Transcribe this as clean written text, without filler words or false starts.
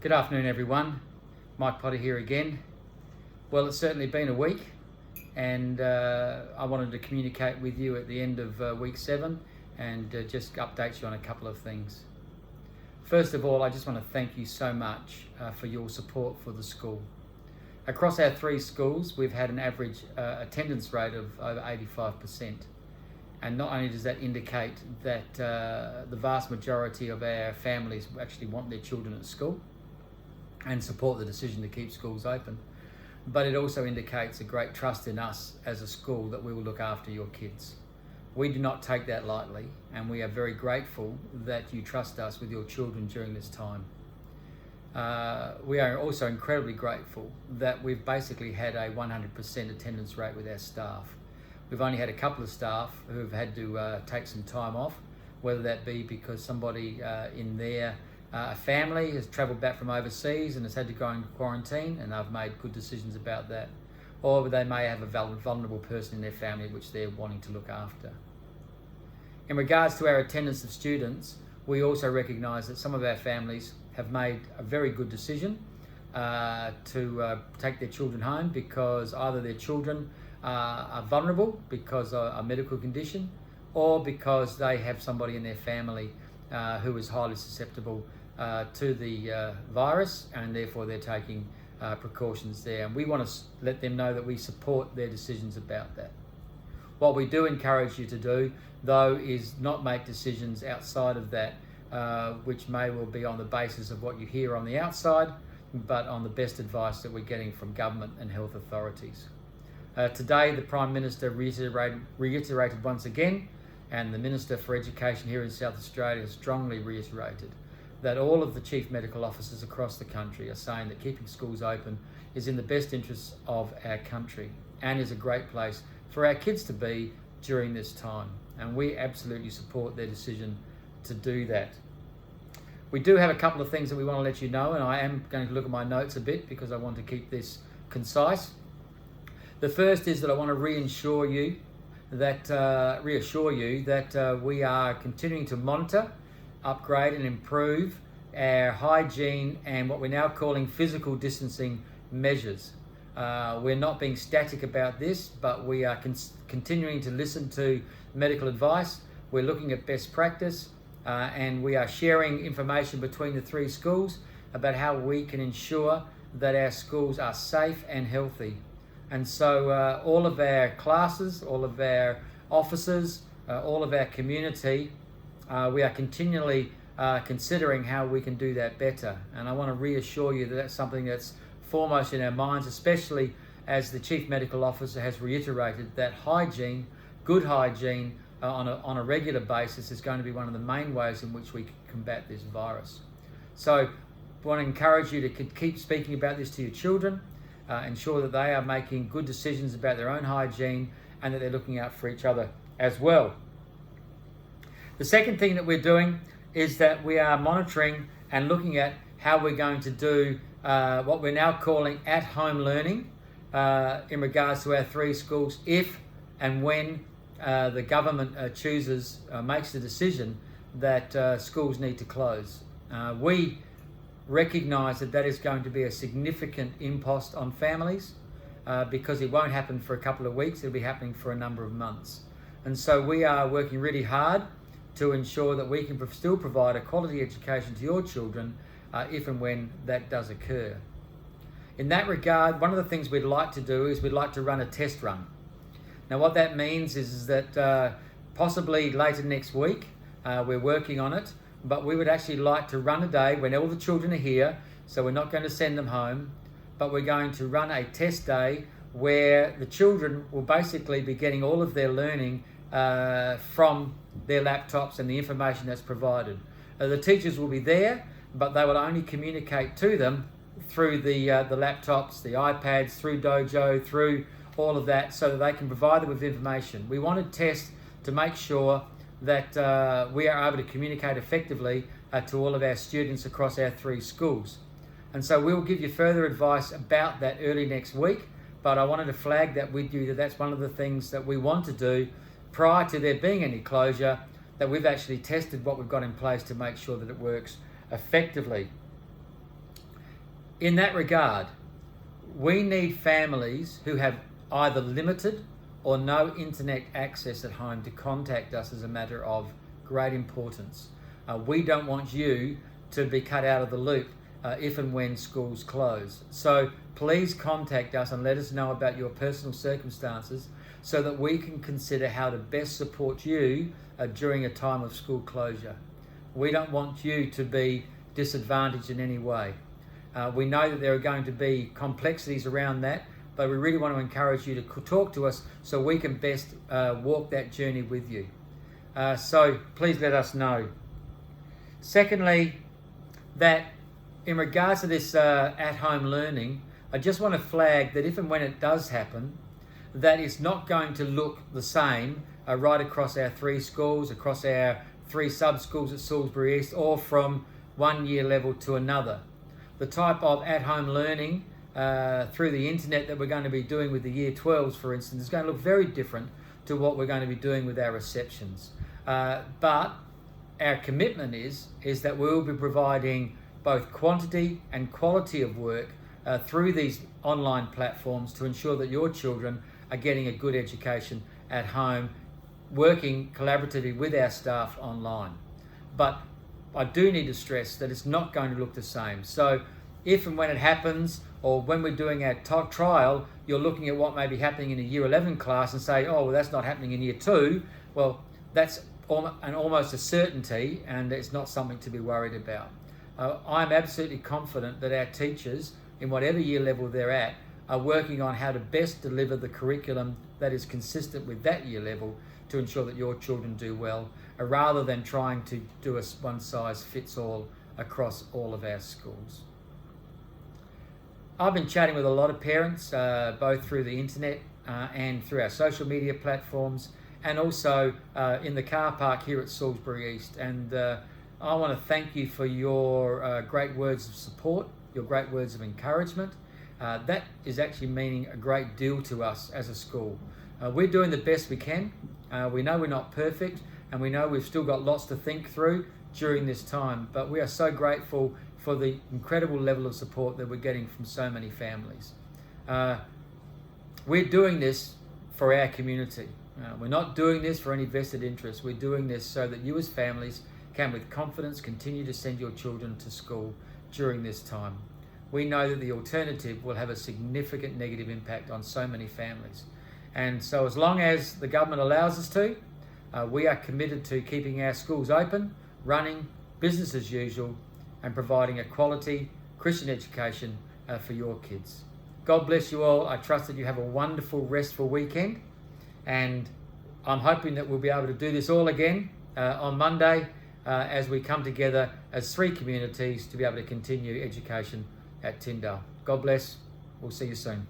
Good afternoon, everyone. Mike Potter here again. Well, it's certainly been a week, and I wanted to communicate with you at the end of week 7 and just update you on a couple of things. First of all, I just want to thank you so much for your support for the school. Across our 3 schools, we've had an average attendance rate of over 85%. And not only does that indicate that the vast majority of our families actually want their children at school and support the decision to keep schools open, but it also indicates a great trust in us as a school that we will look after your kids. We do not take that lightly, and we are very grateful that you trust us with your children during this time. We are also incredibly grateful that we've basically had a 100% attendance rate with our staff. We've only had a couple of staff who have had to take some time off, whether that be because somebody in their family has travelled back from overseas and has had to go in quarantine, and they've made good decisions about that, or they may have a vulnerable person in their family which they're wanting to look after. In regards to our attendance of students, we also recognise that some of our families have made a very good decision to take their children home because either their children are vulnerable because of a medical condition, or because they have somebody in their family who is highly susceptible to the virus, and therefore they're taking precautions there. And we want to let them know that we support their decisions about that. What we do encourage you to do, though, is not make decisions outside of that, which may well be on the basis of what you hear on the outside, but on the best advice that we're getting from government and health authorities. Today, the Prime Minister reiterated once again, and the Minister for Education here in South Australia strongly reiterated, that all of the Chief Medical Officers across the country are saying that keeping schools open is in the best interests of our country and is a great place for our kids to be during this time. And we absolutely support their decision to do that. We do have a couple of things that we want to let you know, and I am going to look at my notes a bit because I want to keep this concise. The first is that I want to reassure you that we are continuing to monitor, upgrade and improve our hygiene and what we're now calling physical distancing measures. We're not being static about this, but we are continuing to listen to medical advice. We're looking at best practice, and we are sharing information between the 3 schools about how we can ensure that our schools are safe and healthy. And so all of our classes, all of our officers, all of our community, we are continually considering how we can do that better. And I want to reassure you that that's something that's foremost in our minds, especially as the Chief Medical Officer has reiterated that hygiene, good hygiene on a regular basis is going to be one of the main ways in which we can combat this virus. So I want to encourage you to keep speaking about this to your children. Ensure that they are making good decisions about their own hygiene and that they're looking out for each other as well. The second thing that we're doing is that we are monitoring and looking at how we're going to do what we're now calling at-home learning in regards to our 3 schools if and when the government makes the decision that schools need to close. We recognise that is going to be a significant impost on families because it won't happen for a couple of weeks, it'll be happening for a number of months. And so we are working really hard to ensure that we can still provide a quality education to your children if and when that does occur. In that regard, one of the things we'd like to do is we'd like to run a test run. Now what that means is that possibly later next week, we're working on it, but we would actually like to run a day when all the children are here, so we're not going to send them home, but we're going to run a test day where the children will basically be getting all of their learning from their laptops and the information that's provided. The teachers will be there, but they will only communicate to them through the laptops, the iPads, through Dojo, through all of that, so that they can provide them with information. We want to test to make sure that we are able to communicate effectively to all of our students across our 3 schools. And so we'll give you further advice about that early next week, but I wanted to flag that with you, that that's one of the things that we want to do prior to there being any closure, that we've actually tested what we've got in place to make sure that it works effectively. in that regard, we need families who have either limited or no internet access at home to contact us as a matter of great importance. We don't want you to be cut out of the loop if and when schools close. So please contact us and let us know about your personal circumstances so that we can consider how to best support you during a time of school closure. We don't want you to be disadvantaged in any way. We know that there are going to be complexities around that, but we really want to encourage you to talk to us so we can best walk that journey with you. So please let us know. Secondly, that in regards to this at-home learning, I just want to flag that if and when it does happen, that it's not going to look the same right across our 3 schools, across our 3 sub-schools at Salisbury East, or from one year level to another. The type of at-home learning through the internet that we're going to be doing with the Year 12s, for instance, is going to look very different to what we're going to be doing with our receptions. But our commitment is that we'll be providing both quantity and quality of work through these online platforms to ensure that your children are getting a good education at home, working collaboratively with our staff online. But I do need to stress that it's not going to look the same. So if and when it happens, or when we're doing our trial, you're looking at what may be happening in a Year 11 class and say, oh, well, that's not happening in Year 2. Well, that's almost a certainty, and it's not something to be worried about. I'm absolutely confident that our teachers, in whatever year level they're at, are working on how to best deliver the curriculum that is consistent with that year level to ensure that your children do well, rather than trying to do a one-size-fits-all across all of our schools. I've been chatting with a lot of parents, both through the internet and through our social media platforms, and also in the car park here at Salisbury East. And I want to thank you for your great words of support, your great words of encouragement. That is actually meaning a great deal to us as a school. We're doing the best we can. We know we're not perfect, and we know we've still got lots to think through during this time, but we are so grateful for the incredible level of support that we're getting from so many families. We're doing this for our community. We're not doing this for any vested interest. We're doing this so that you as families can with confidence continue to send your children to school during this time. We know that the alternative will have a significant negative impact on so many families. And so as long as the government allows us to, we are committed to keeping our schools open, running business as usual, and providing a quality Christian education for your kids. God bless you all. I trust that you have a wonderful, restful weekend, and I'm hoping that we'll be able to do this all again on Monday as we come together as 3 communities to be able to continue education at Tyndale. God bless. We'll see you soon.